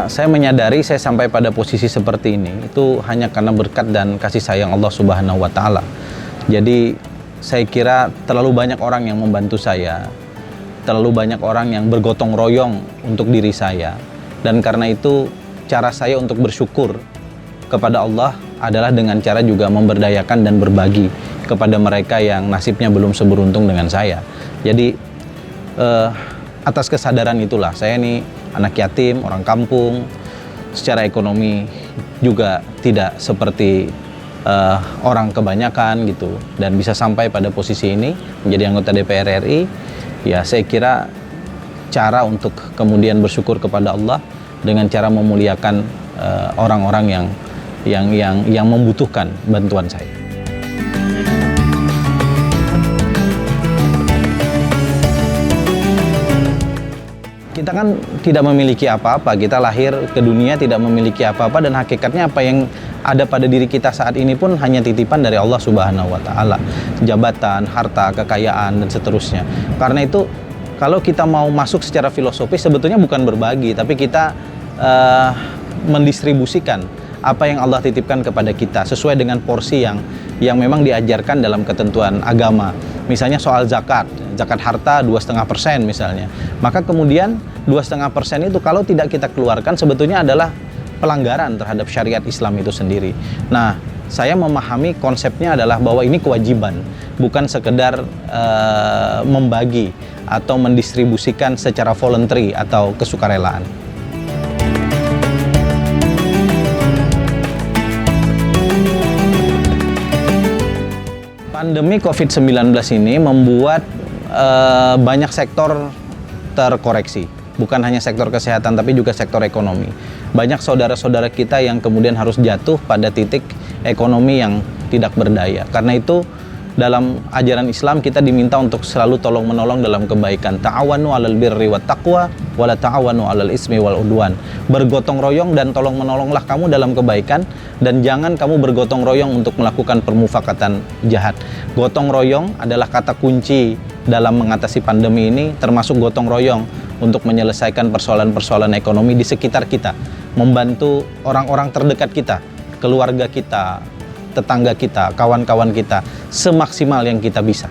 saya menyadari saya sampai pada posisi seperti ini itu hanya karena berkat dan kasih sayang Allah Subhanahu wa Ta'ala. Jadi saya kira terlalu banyak orang yang membantu saya, terlalu banyak orang yang bergotong royong untuk diri saya, dan karena itu cara saya untuk bersyukur kepada Allah adalah dengan cara juga memberdayakan dan berbagi kepada mereka yang nasibnya belum seberuntung dengan saya. Jadi atas kesadaran itulah saya ini anak yatim, orang kampung, secara ekonomi juga tidak seperti orang kebanyakan gitu, dan bisa sampai pada posisi ini menjadi anggota DPR RI. Ya saya kira cara untuk kemudian bersyukur kepada Allah dengan cara memuliakan orang-orang yang membutuhkan bantuan saya. Kita kan tidak memiliki apa-apa, kita lahir ke dunia tidak memiliki apa-apa, dan hakikatnya apa yang ada pada diri kita saat ini pun hanya titipan dari Allah Subhanahu wa Ta'ala. Jabatan, harta, kekayaan, dan seterusnya. Karena itu kalau kita mau masuk secara filosofis sebetulnya bukan berbagi, tapi kita mendistribusikan apa yang Allah titipkan kepada kita sesuai dengan porsi yang memang diajarkan dalam ketentuan agama. Misalnya soal zakat harta 2,5% misalnya, maka kemudian 2,5% itu kalau tidak kita keluarkan sebetulnya adalah pelanggaran terhadap syariat Islam itu sendiri. Nah, saya memahami konsepnya adalah bahwa ini kewajiban, bukan sekedar membagi atau mendistribusikan secara voluntary atau kesukarelaan. Pandemi COVID-19 ini membuat banyak sektor terkoreksi. Bukan hanya sektor kesehatan, tapi juga sektor ekonomi. Banyak saudara-saudara kita yang kemudian harus jatuh pada titik ekonomi yang tidak berdaya. Karena itu, dalam ajaran Islam kita diminta untuk selalu tolong-menolong dalam kebaikan. Ta'awanu 'alal birri wat taqwa wa la ta'awanu 'alal ismi wal udwan. Bergotong royong dan tolong-menolonglah kamu dalam kebaikan, dan jangan kamu bergotong royong untuk melakukan permufakatan jahat. Gotong royong adalah kata kunci dalam mengatasi pandemi ini, termasuk gotong royong untuk menyelesaikan persoalan-persoalan ekonomi di sekitar kita, membantu orang-orang terdekat kita, keluarga kita, tetangga kita, kawan-kawan kita, semaksimal yang kita bisa.